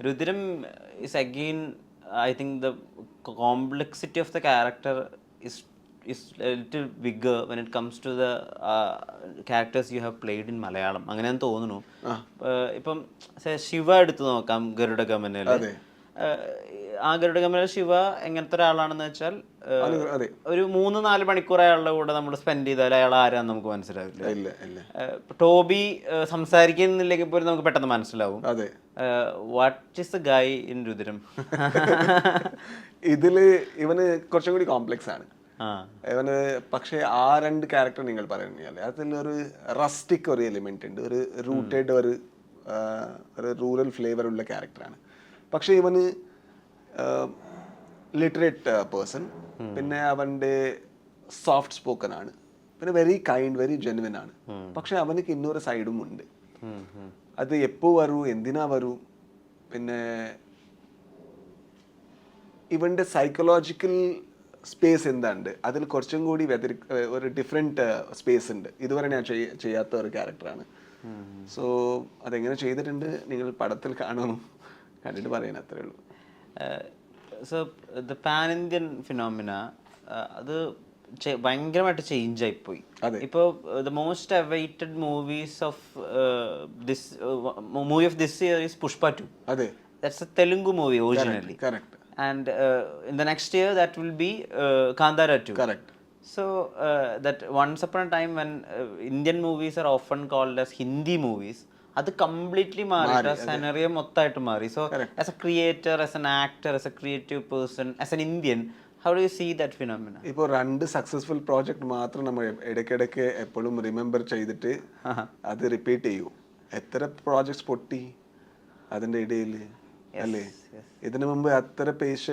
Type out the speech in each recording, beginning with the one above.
Rudiram is again, I think the complexity of the character is a little bigger when it comes to the characters you have played in Malayalam. അങ്ങനെയാന്ന് തോന്നുന്നു. ഇപ്പം ശിവ എടുത്ത് നോക്കാം ഗരുഡഗമനയില്. ആ ഗരുഡഗമനയിലെ ശിവ എങ്ങനത്തെ ഒരാളാണെന്ന് വെച്ചാൽ ഒരു 3-4 മണിക്കൂർ അയാളുടെ കൂടെ നമ്മൾ സ്പെൻഡ് ചെയ്താൽ അയാൾ ആരാന്ന് നമുക്ക് മനസ്സിലാവില്ല. ടോബി സംസാരിക്കുന്നില്ലെങ്കിൽ പോലും നമുക്ക് പെട്ടെന്ന് മനസ്സിലാവും. What is the guy in Rudram? ഇതില് ഇവന് കുറച്ചും കൂടി കോംപ്ലക്സ് ആണ് ഇവന്. പക്ഷെ ആ 2 ക്യാരക്ടർ നിങ്ങൾ പറയുന്നത് അതിലൊരു റസ്റ്റിക് ഒരു എലിമെന്റ് ഉണ്ട്, ഒരു റൂട്ടഡ് ഒരു റൂറൽ ഫ്ലേവർ ഉള്ള ക്യാരക്ടറാണ്. പക്ഷെ ഇവന് ലിറ്ററേറ്റ് പേഴ്സൺ, പിന്നെ അവൻ്റെ സോഫ്റ്റ് സ്പോക്കൺ ആണ്, പിന്നെ വെരി കൈൻഡ്, വെരി ജെനുവിൻ ആണ്. പക്ഷെ അവനക്ക് ഇന്നൊരു സൈഡും ഉണ്ട്. അത് എപ്പോ വരൂ, എന്തിനാ വരൂ, പിന്നെ ഇവന്റെ സൈക്കോളജിക്കൽ സ്പേസ് എന്താണ്ട് അതിൽ കുറച്ചും കൂടി ഒരു ഡിഫറെന്റ് സ്പേസ് ഉണ്ട്. ഇതുവരെ ഞാൻ ചെയ്യാത്ത ഒരു ക്യാരക്ടറാണ്. സോ അതെങ്ങനെ ചെയ്തിട്ടുണ്ട് നിങ്ങൾ പടത്തിൽ കാണണം, കണ്ടിട്ട് പറയാൻ അത്രേ ഉള്ളൂ. So the pan Indian phenomena അത് ഭയങ്കരമായിട്ട് ചേഞ്ച് ആയിപ്പോയി. ഇപ്പോൾ the most awaited movies of this movie of this year is Pushpa 2. അതെ, that's A Telugu movie originally. Correct. And in the next year that will be Kandara 2. Correct. So that once upon a time when Indian movies are often called as Hindi movies, അത് completely മാറി, scenario മൊത്തമായിട്ട് മാറി. So as a creator, as an actor, as a creative person, as an Indian, how do you see that phenomena? ഇപ്പോൾ 2 successful project മാത്രം നമ്മൾ ഇടയ്ക്കിടയ്ക്ക് എപ്പോഴും remember ചെയ്തിട്ട് അത് റിപ്പീറ്റ് ചെയ്യൂ. എത്ര പ്രോജക്ട്സ് പൊട്ടി അതിൻ്റെ ഇടയിൽ അല്ലേ? ഇതിനു മുമ്പ് അത്ര പൈസ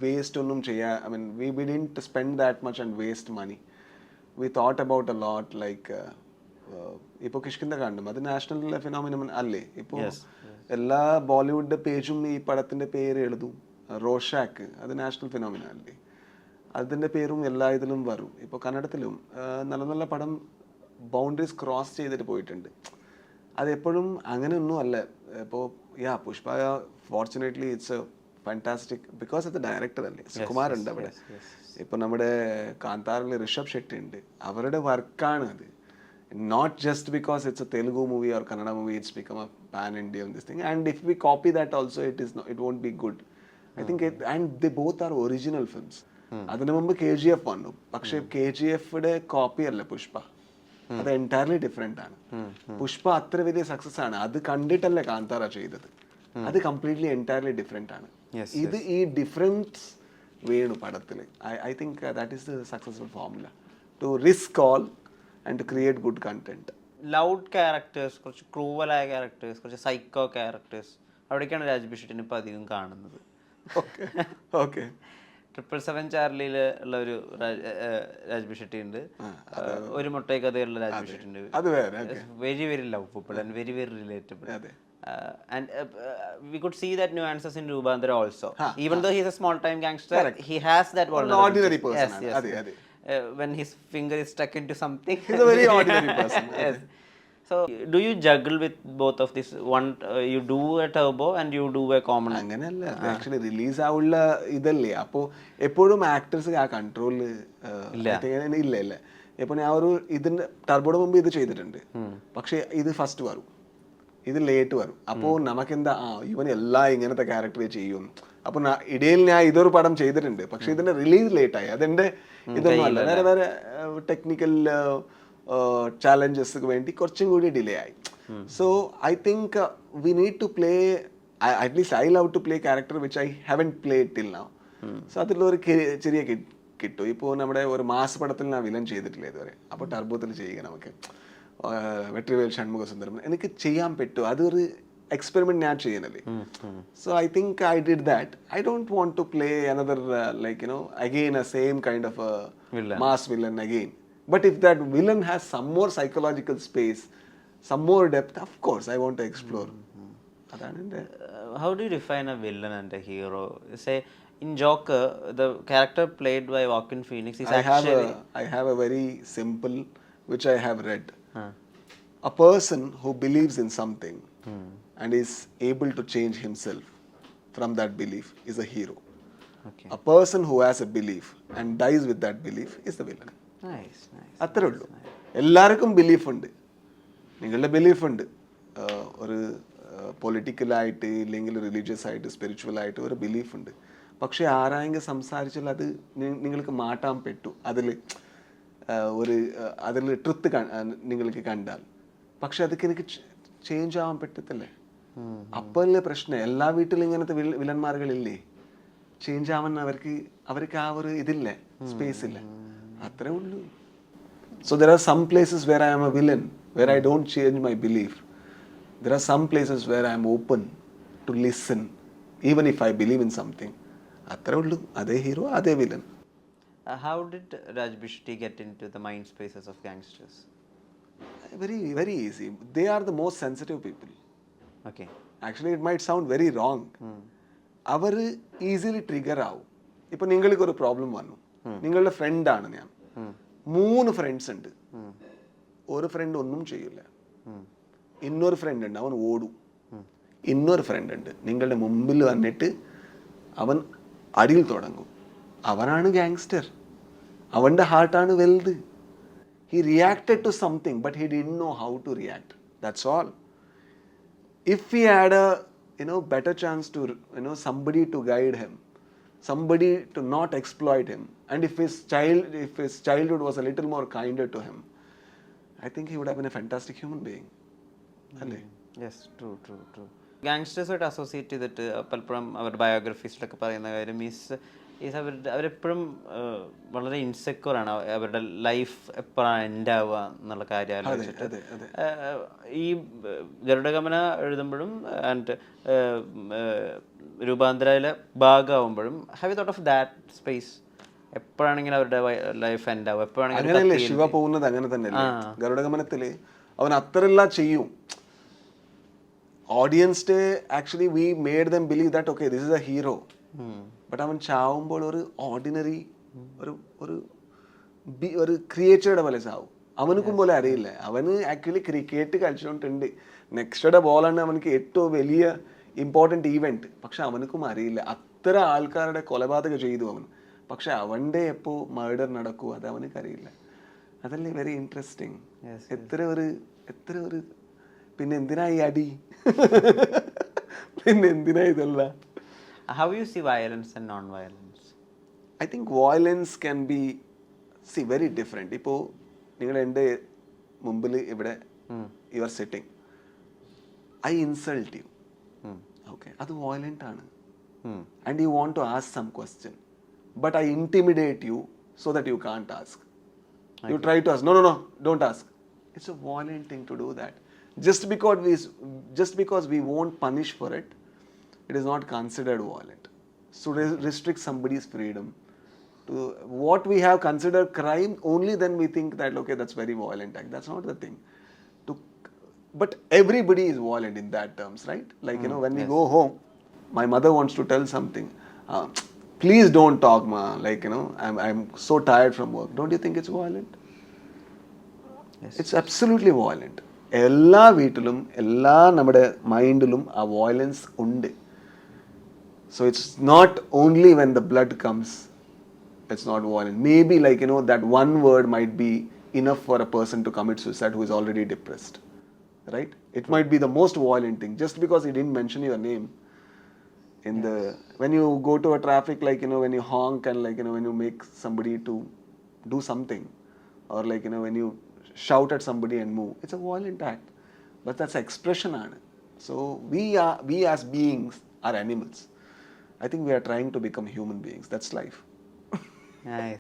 വേസ്റ്റ് ഒന്നും ചെയ്യാ. I mean we didn't spend that much and waste money. We thought about a lot. Like ഇപ്പോൾ കിഷ്കിന്ദ കണ്ടും അത് നാഷണൽ ഫിനോമിനൻ അല്ലേ? ഇപ്പോൾ എല്ലാ ബോളിവുഡ് പേജും ഈ പടത്തിന്റെ പേര് എഴുതും. റോഷാക്ക് അത് നാഷണൽ ഫിനോമിനൻ അല്ലേ? അതിന്റെ പേരും എല്ലാ ഇതിലും വരും. ഇപ്പോൾ കന്നഡത്തിലും നല്ല നല്ല പടം ബൗണ്ടറീസ് ക്രോസ് ചെയ്തിട്ട് പോയിട്ടുണ്ട്. അതെപ്പോഴും അങ്ങനെയൊന്നും അല്ല. ഇപ്പോൾ Pushpa fortunately it's A fantastic because അത് ഡയറക്ടർ അല്ലേ, സുകുമാർ ഉണ്ട് അവിടെ. ഇപ്പോൾ നമ്മുടെ കാന്താറിൽ ഋഷഭ് ഷെട്ടി ഉണ്ട്, അവരുടെ വർക്കാണ് അത്. Not just because it's a Telugu movie or Kannada movie, it's become a pan Indian this thing. And if we copy that also it won't be good, I think. And they both are original films. അതിനു മുമ്പ് KGF വന്നു, പക്ഷെ KGFയുടെ copy അല്ല പുഷ്പ. അത് entirely different ആണ്. പുഷ്പ അത്ര വലിയ success ആണ്, അത് കണ്ടിട്ടല്ലേ കാന്താര ചെയ്തത്. അത് കംപ്ലീറ്റ്ലി എൻറ്റയർലി ഡിഫറെന്റ് ആണ്. ഇത് ഈ ഡിഫറൻസ് വേണു പടത്തിൽ. I think that is the successful formula to risk all and to create good content. Loud characters, കുറച്ച് ക്രൂവലായ ക്യാരക്ടേഴ്സ്, കുറച്ച് സൈക്കോ ക്യാരക്ടേഴ്സ്, അവിടേക്കാണ് രാജ്ബി ഷെട്ടിനെ ഇപ്പം അധികം കാണുന്നത്. ഓക്കെ. 777 ചാർലിയിൽ ഉള്ള ഒരു രാജ്ബി ഷെട്ടി ഉണ്ട്, ഒരു മുട്ടൈ കഥയുള്ള രാജ്ബി ഷെട്ടി ഉണ്ട്. Very very lovable and very very relatable. And we could see that nuances in Rubandra also. Even though he's a small time gangster, he has that ordinary person. Yes. When his finger is stuck into something, he's a very ordinary person. Yes. So do you juggle with both of this? One you do a turbo and you do a common. അങ്ങനെയല്ല, actually release ആവുള്ള ഇതല്ലേ. അപ്പോൾ എപ്പോഴും actors ആ control ഇല്ല. ഇപ്പോൾ ഞാൻ ഒരു ഇതിന്റെ ടർബോയുടെ മുമ്പ് ഇത് ചെയ്തിട്ടുണ്ട്, പക്ഷെ ഇത് ഫസ്റ്റ് വരും, ഇത് ലേറ്റ് വരും. അപ്പോൾ നമുക്കെന്താ ഇവൻ എല്ലാം ഇങ്ങനത്തെ ക്യാരക്ടർ ചെയ്യും. അപ്പോൾ ഇടയിൽ ഞാൻ ഇതൊരു പടം ചെയ്തിട്ടുണ്ട്, പക്ഷെ ഇതിന്റെ റിലീസ് ലേറ്റ് ആയി. അതെന്റെ ഇതൊന്നും അല്ല, വേറെ വേറെ ടെക്നിക്കൽ ചാലഞ്ചസ് വേണ്ടി കുറച്ചും കൂടി ഡിലേ ആയി. So I think we need to play, at least I love to play character which I haven't play till now. So അതിലൊരു ചെറിയ കിട്ടും. ഇപ്പോൾ നമ്മുടെ ഒരു മാസ് പടത്തിൽ ഞാൻ വിലൻ ചെയ്തിട്ടില്ല ഇതുവരെ, അപ്പോൾ ടർബോത്തിൽ ചെയ്യുക നമുക്ക് വെട്രിവേൽ ഷൺമുഖസുന്ദരം എനിക്ക് ചെയ്യാൻ പറ്റും. അതൊരു എക്സ്പെരിമെന്റ് ഞാൻ ചെയ്യുന്നല്ലേ. So I think I did that. I don't want to play another like again a same kind of mass villain again. But if that villain has some more psychological space, some more depth, of course I want to explore. How do you define a villain and a hero? Say in Joker, the character played by Joaquin Phoenix is I have a very simple, which I have read. A person who believes in something and is able to change himself from that belief is a hero. Okay. A person who has a belief and dies with that belief is the villain. Nice, nice. അത്രേ ഉള്ളൂ. എല്ലാവർക്കും belief ഉണ്ട്. നിങ്ങളുടെ belief ഉണ്ട്. ഒരു പൊളിറ്റിക്കലായിട്ട് ഇല്ലെങ്കിൽ religious ആയിട്ട് spiritual ആയിട്ട് ഒരു ബിലീഫ് ഉണ്ട്. പക്ഷേ ആരായെങ്കിലും സംസാരിച്ചാൽ അത് നിങ്ങൾക്ക് മാറ്റാൻ പറ്റൂ. അതിൽ ട്രുത്ത് നിങ്ങൾക്ക് കണ്ടാൽ. പക്ഷെ അതൊക്കെ എനിക്ക് ചേഞ്ച് ആവാൻ പറ്റത്തില്ലേ? അപ്പോഴല്ലേ പ്രശ്നം. എല്ലാ വീട്ടിലും ഇങ്ങനത്തെ വില്ലന്മാർകളില്ലേ? ചേഞ്ച് ആവാൻ അവർക്ക് ആ ഒരു ഇതില്ലേ, സ്പേസ് ഇല്ല. അത്രേ ഉള്ളൂ. So there are some places where I am a villain, where I don't change my belief. There are some places where I am open to listen, even if I believe in something. അത്രേ ഉള്ളൂ. അതേ hero, അതേ villain. How did Raj Bishti get into the mind spaces of gangsters? Very, very easy. They are the most sensitive people. Okay. Actually, it might sound very wrong. Our easily trigger ആവും. ഇപ്പം നിങ്ങൾക്ക് ഒരു problem വന്നു, നിങ്ങളുടെ ഫ്രണ്ടാണ് ഞാൻ, 3 friends ഉണ്ട്, ഒരു ഫ്രണ്ട് ഒന്നും ചെയ്യില്ല, ഇന്നൊരു ഫ്രണ്ട് ഉണ്ട് അവൻ ഓടും, ഇന്നൊരു ഫ്രണ്ട് ഉണ്ട് നിങ്ങളുടെ മുമ്പിൽ വന്നിട്ട് അവൻ അടിയിൽ തുടങ്ങും. അവനാണ് ഗാങ്സ്റ്റർ. അവൻ്റെ ഹാർട്ടാണ് വലുത്. He reacted to something but he didn't know how to react. That's all. If he had a better chance to somebody to guide him, somebody to not exploit him, and if his childhood was a little more kinder to him, I think he would have been a fantastic human being. അല്ലേ? Yes, true true true. ഗാങ്സ്റ്റേഴ്സായിട്ട് associate ചെയ്തിട്ട് പലപ്പോഴും അവരുടെ ബയോഗ്രഫീസിലൊക്കെ പറയുന്ന കാര്യം അവരെപ്പോഴും വളരെ insecure ആണ്. അവരുടെ ലൈഫ് എപ്പോഴാണ് എൻഡ് ആവുക എന്നുള്ള കാര്യം ആലോചിച്ചിട്ട്. ഈ ഗരുഡഗമന എഴുതുമ്പോഴും ആൻഡ് രൂപാന്തരയിലെ ഭാഗമാകുമ്പോഴും have you thought of that space? എപ്പോഴാണെങ്കിലും അവരുടെ ലൈഫ് എൻഡ് ആവുക, എപ്പോഴാണെങ്കിലും ശിവ പോകുന്നത് അങ്ങനെ തന്നെയല്ലേ? ഗരുഡഗമനത്തില് അവൻ അത്രയെല്ലാം ചെയ്യും. Audience actually we made dum believe that okay this is A hero. But അവൻ ചാവുമ്പോൾ ഒരു ഓർഡിനറി ഒരു ക്രിയേച്ചറുടെ പോലെ ചാവും. അവനക്കും പോലെ അറിയില്ല. അവന് ആക്ച്വലി ക്രിക്കറ്റ് കളിച്ചുകൊണ്ടുണ്ട്. നെക്സ്റ്റ് ബോളാണ് അവനക്ക് ഏറ്റവും വലിയ ഇമ്പോർട്ടൻറ്റ് ഈവെന്റ്. പക്ഷെ അവനക്കും അറിയില്ല. അത്ര ആൾക്കാരുടെ കൊലപാതകം ചെയ്തു അവൻ. പക്ഷെ അവൻ്റെ എപ്പോൾ മർഡർ നടക്കൂ അത് അവനക്ക് അറിയില്ല. അതല്ലേ വെരി ഇൻട്രസ്റ്റിംഗ്. എത്ര ഒരു പിന്നെ എന്തിനാ ഈ അടി? പിന്നെ എന്തിനാ ഇതല്ല? How you see violence and non-violence? I think violence can be very different. ഇപ്പോൾ നിങ്ങൾ എൻ്റെ മുമ്പിൽ ഇവിടെ you are sitting, I insult you, okay, അത് വയലൻ്റ് ആണ്. And you want to ask some question but I intimidate you so that you can't ask. You try to ask, no, don't ask. It's a violent thing to do that. Just because we won't punish for it, it is not considered violent. So restrict somebody's freedom to what we have considered crime, only then we think that okay, that's very violent act. That's not the thing. But everybody is violent in that terms, right? Like when we go home, my mother wants to tell something. Please don't talk, ma. Like I'm so tired from work. Don't you think it's violent? Yes. It's absolutely violent. എല്ലാ വീട്ടിലും എല്ലാ നമ്മുടെ മൈൻഡിലും ആ violence ഉണ്ട്. So it's not only when the blood comes, it's not violent. Maybe like that one word might be enough for a person to commit suicide who is already depressed, right? It might be the most violent thing just because he didn't mention your name. When you go to a traffic, like when you honk and like when you make somebody to do something, or like when you shout at somebody and move, it's a violent act, but that's expression on it. So we as beings are animals. I think we are trying to become human beings. That's life. Nice.